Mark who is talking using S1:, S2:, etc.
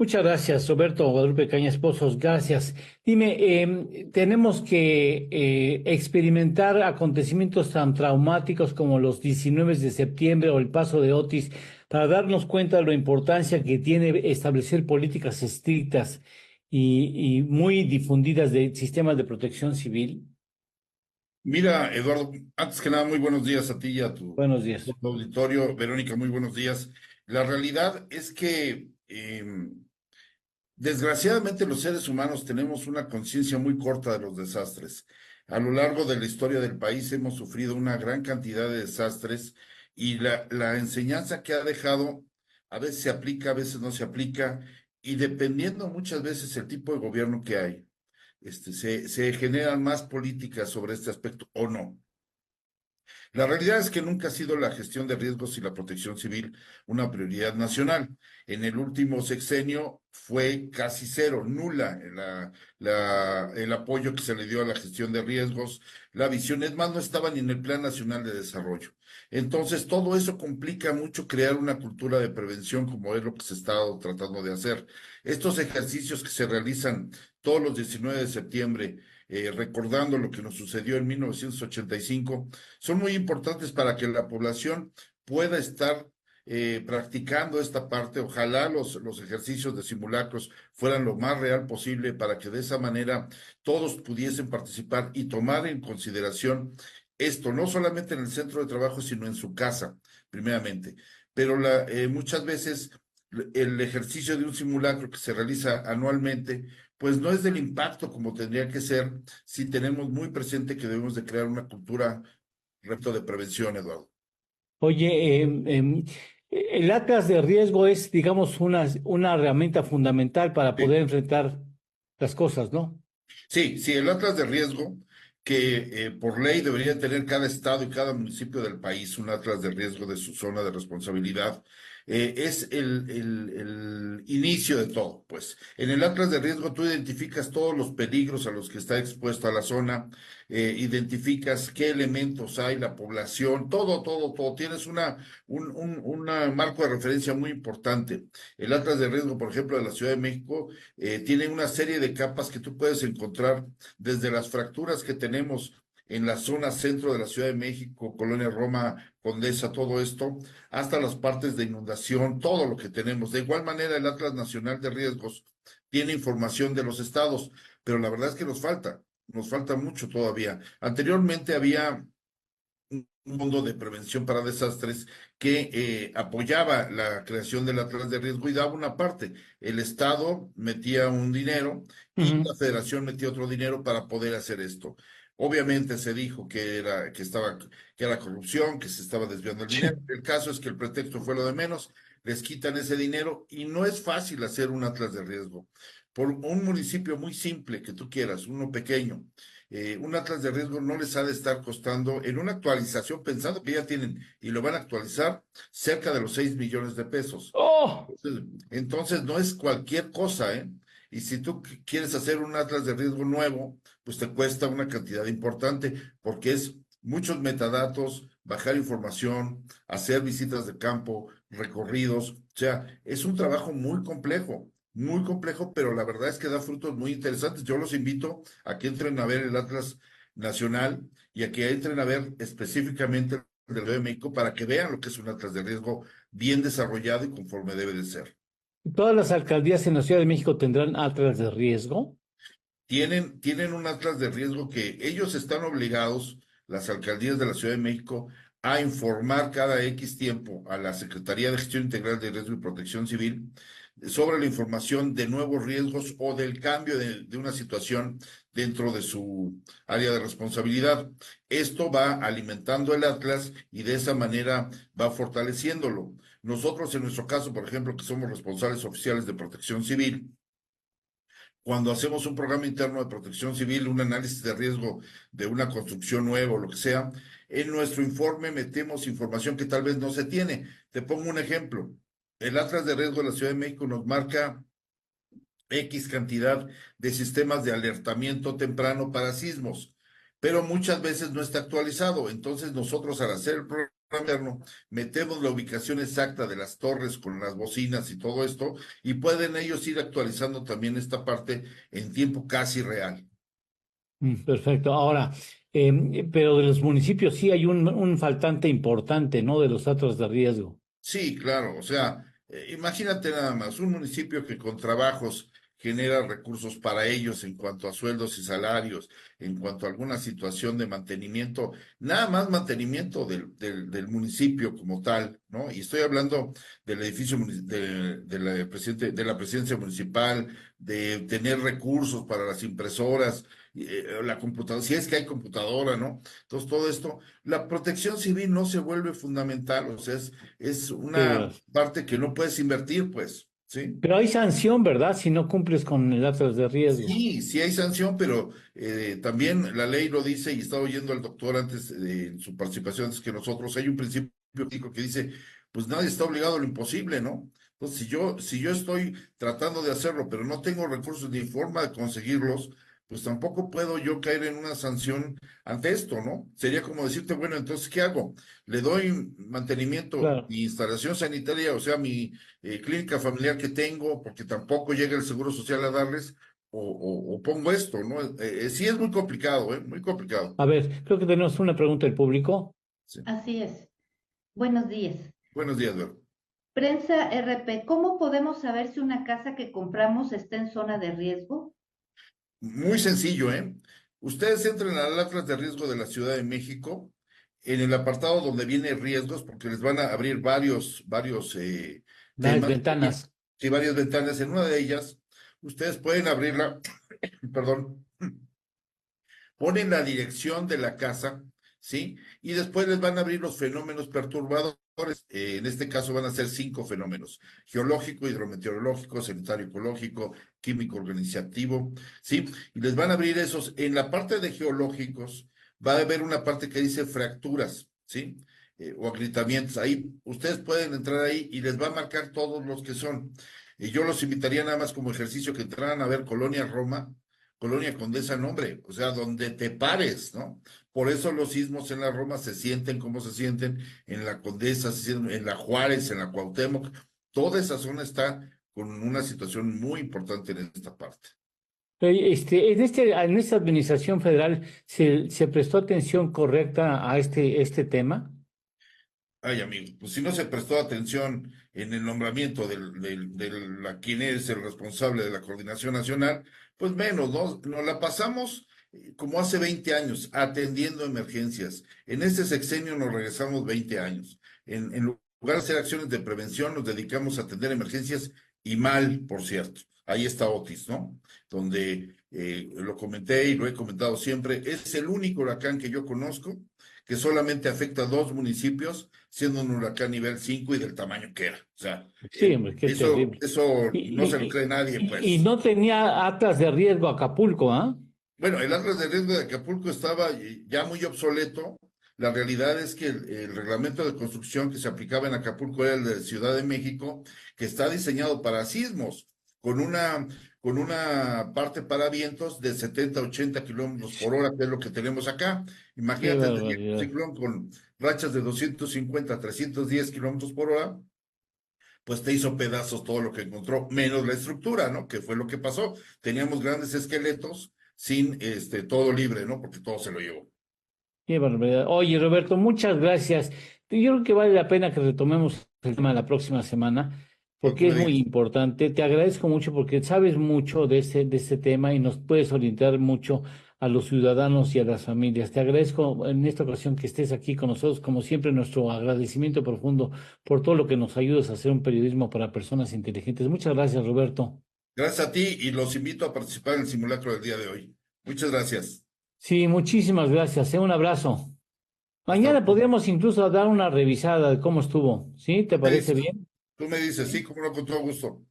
S1: Muchas gracias, Roberto Guadalupe Cañas Pozos, gracias. Dime, tenemos que experimentar acontecimientos tan traumáticos como los 19 de septiembre o el paso de Otis para darnos cuenta de la importancia que tiene establecer políticas estrictas y muy difundidas de sistemas de protección civil.
S2: Mira, Eduardo, antes que nada, muy buenos días a ti y a
S1: Buenos
S2: a
S1: días.
S2: tu auditorio. Verónica, muy buenos días. La realidad es que, desgraciadamente, los seres humanos tenemos una conciencia muy corta de los desastres. A lo largo de la historia del país hemos sufrido una gran cantidad de desastres y la enseñanza que ha dejado a veces se aplica, a veces no se aplica, y dependiendo muchas veces el tipo de gobierno que hay, se generan más políticas sobre este aspecto o no. La realidad es que nunca ha sido la gestión de riesgos y la protección civil una prioridad nacional. En el último sexenio fue casi cero, nula el apoyo que se le dio a la gestión de riesgos, la visión, es más, no estaba ni en el Plan Nacional de Desarrollo. Entonces, todo eso complica mucho crear una cultura de prevención como es lo que se está tratando de hacer. Estos ejercicios que se realizan todos los 19 de septiembre, recordando lo que nos sucedió en 1985, son muy importantes para que la población pueda estar practicando esta parte. Ojalá los ejercicios de simulacros fueran lo más real posible para que de esa manera todos pudiesen participar y tomar en consideración esto, no solamente en el centro de trabajo, sino en su casa, primeramente. Pero muchas veces el ejercicio de un simulacro que se realiza anualmente, pues no es del impacto como tendría que ser si tenemos muy presente que debemos de crear una cultura reto de prevención, Eduardo.
S1: Oye, el atlas de riesgo es, digamos, una herramienta fundamental para poder
S2: Sí,
S1: enfrentar las cosas, ¿no?
S2: sí, sí, el atlas de riesgo que por ley debería tener cada estado y cada municipio del país un atlas de riesgo de su zona de responsabilidad, es el inicio de todo, pues. En el atlas de riesgo tú identificas todos los peligros a los que está expuesta la zona, identificas qué elementos hay, la población, todo, todo, todo. Tienes un marco de referencia muy importante. El atlas de riesgo, por ejemplo, de la Ciudad de México, tiene una serie de capas que tú puedes encontrar desde las fracturas que tenemos en la zona centro de la Ciudad de México, Colonia Roma, Condesa, todo esto, hasta las partes de inundación, todo lo que tenemos. De igual manera, el Atlas Nacional de Riesgos tiene información de los estados, pero la verdad es que nos falta mucho todavía. Anteriormente había un fondo de prevención para desastres que apoyaba la creación del Atlas de Riesgo y daba una parte. El Estado metía un dinero y
S1: Ujú.
S2: la Federación metía otro dinero para poder hacer esto. Obviamente se dijo que era corrupción, que se estaba desviando el dinero. El caso es que el pretexto fue lo de menos, les quitan ese dinero y no es fácil hacer un Atlas de Riesgo. Por un municipio muy simple que tú quieras, uno pequeño, un atlas de riesgo no les ha de estar costando en una actualización, pensando que ya tienen y lo van a actualizar, cerca de los 6 millones de pesos.
S1: ¡Oh!
S2: Entonces no es cualquier cosa, ¿eh? Y si tú quieres hacer un atlas de riesgo nuevo, pues te cuesta una cantidad importante, porque es muchos metadatos, bajar información, hacer visitas de campo, recorridos, o sea, es un trabajo muy complejo, pero la verdad es que da frutos muy interesantes. Yo los invito a que entren a ver el Atlas Nacional y a que entren a ver específicamente el de México para que vean lo que es un atlas de riesgo bien desarrollado y conforme debe de ser.
S1: ¿Todas las alcaldías en la Ciudad de México tendrán atlas de riesgo?
S2: Tienen un atlas de riesgo que ellos están obligados, las alcaldías de la Ciudad de México, a informar cada X tiempo a la Secretaría de Gestión Integral de Riesgo y Protección Civil sobre la información de nuevos riesgos o del cambio de una situación dentro de su área de responsabilidad. Esto va alimentando el atlas y de esa manera va fortaleciéndolo. Nosotros, en nuestro caso, por ejemplo, que somos responsables oficiales de protección civil, cuando hacemos un programa interno de protección civil, un análisis de riesgo de una construcción nueva o lo que sea, en nuestro informe metemos información que tal vez no se tiene. Te pongo un ejemplo. El Atlas de Riesgo de la Ciudad de México nos marca X cantidad de sistemas de alertamiento temprano para sismos, pero muchas veces no está actualizado. Entonces nosotros al hacer el moderno, metemos la ubicación exacta de las torres con las bocinas y todo esto, y pueden ellos ir actualizando también esta parte en tiempo casi real.
S1: Perfecto. Ahora, pero de los municipios sí hay un faltante importante, ¿no? De los datos de riesgo.
S2: Sí, claro, o sea, imagínate nada más, un municipio que con trabajos genera recursos para ellos en cuanto a sueldos y salarios, en cuanto a alguna situación de mantenimiento, nada más mantenimiento del municipio como tal, ¿no? Y estoy hablando del edificio de la presidencia municipal, de tener recursos para las impresoras, la computadora, si es que hay computadora, ¿no? Entonces, todo esto, la protección civil no se vuelve fundamental, o sea, es una
S1: Sí,
S2: parte que no puedes invertir, pues, ¿sí?
S1: pero hay sanción, ¿verdad? Si no cumples con el datos de riesgo.
S2: Sí, sí hay sanción, pero también la ley lo dice y estaba oyendo al doctor antes en su participación antes que nosotros, hay un principio ético que dice, pues nadie está obligado a lo imposible, ¿no? Entonces, si yo estoy tratando de hacerlo, pero no tengo recursos ni forma de conseguirlos, pues tampoco puedo yo caer en una sanción ante esto, ¿no? Sería como decirte, bueno, entonces, ¿qué hago? ¿Le doy mantenimiento,
S1: Claro.
S2: mi instalación sanitaria, o sea, mi clínica familiar que tengo, porque tampoco llega el Seguro Social a darles, o pongo esto, ¿no? Sí es muy complicado, ¿eh? Muy complicado.
S1: A ver, creo que tenemos una pregunta del público.
S2: Sí.
S3: Así es. Buenos días.
S2: Buenos días, Vero.
S3: Prensa RP, ¿cómo podemos saber si una casa que compramos está en zona de riesgo?
S2: Muy sencillo, ¿eh? Ustedes entran al Atlas de Riesgo de la Ciudad de México, en el apartado donde viene riesgos, porque les van a abrir varios
S1: Las
S2: temas,
S1: ventanas.
S2: y varias ventanas. En una de ellas, ustedes pueden abrirla, perdón, ponen la dirección de la casa, ¿sí? Y después les van a abrir los fenómenos perturbadores. En este caso van a ser 5 fenómenos: geológico, hidrometeorológico, sanitario ecológico, químico organizativo, ¿sí? Y les van a abrir esos. En la parte de geológicos va a haber una parte que dice fracturas, ¿sí? O agrietamientos. Ahí ustedes pueden entrar ahí y les va a marcar todos los que son. Y yo los invitaría nada más como ejercicio que entraran a ver Colonia Roma, Colonia Condesa, nombre, o sea, donde te pares, ¿no? Por eso los sismos en la Roma se sienten como se sienten, en la Condesa, se sienten, en la Juárez, en la Cuauhtémoc, toda esa zona está con una situación muy importante en esta parte.
S1: En esta administración federal se prestó atención correcta a este tema.
S2: Ay, amigo, pues si no se prestó atención en el nombramiento quien es el responsable de la coordinación nacional, pues menos, ¿no? Nos la pasamos como hace 20 años, atendiendo emergencias. En este sexenio nos regresamos 20 años. En lugar de hacer acciones de prevención, nos dedicamos a atender emergencias y mal, por cierto. Ahí está Otis, ¿no? Donde lo comenté y lo he comentado siempre, es el único huracán que yo conozco que solamente afecta a 2 municipios, siendo un huracán nivel 5 y del tamaño que era. O sea,
S1: Sí, hombre, qué terrible.
S2: eso
S1: Y,
S2: no se lo
S1: y,
S2: cree nadie,
S1: y
S2: pues.
S1: no tenía atlas de riesgo Acapulco, ¿ah?
S2: Bueno, el Atlas de Riesgo de Acapulco estaba ya muy obsoleto. La realidad es que el reglamento de construcción que se aplicaba en Acapulco era el de Ciudad de México, que está diseñado para sismos, con una, con una parte para vientos de 70 80 kilómetros por hora, que es lo que tenemos acá.
S1: Qué
S2: Imagínate, tenía un
S1: barbaridad.
S2: ciclón con rachas de 250 310 kilómetros por hora, pues te hizo pedazos todo lo que encontró, menos la estructura, ¿no? Que fue lo que pasó. Teníamos grandes esqueletos sin todo libre, ¿no? Porque todo se lo llevó.
S1: Qué barbaridad. Oye, Roberto, muchas gracias. Yo creo que vale la pena que retomemos el tema la próxima semana,
S2: Cuando tú
S1: porque
S2: me
S1: es muy
S2: digas.
S1: importante. Te agradezco mucho porque sabes mucho de este tema y nos puedes orientar mucho a los ciudadanos y a las familias. Te agradezco en esta ocasión que estés aquí con nosotros. Como siempre, nuestro agradecimiento profundo por todo lo que nos ayudas a hacer un periodismo para personas inteligentes. Muchas gracias, Roberto.
S2: Gracias a ti y los invito a participar en el simulacro del día de hoy. Muchas gracias.
S1: Sí, muchísimas gracias. Un abrazo.
S2: Hasta
S1: Mañana
S2: luego.
S1: podríamos incluso dar una revisada de cómo estuvo. ¿Sí? ¿Te
S2: Me
S1: parece
S2: dices,
S1: bien?
S2: tú me dices, sí, como no, con todo gusto.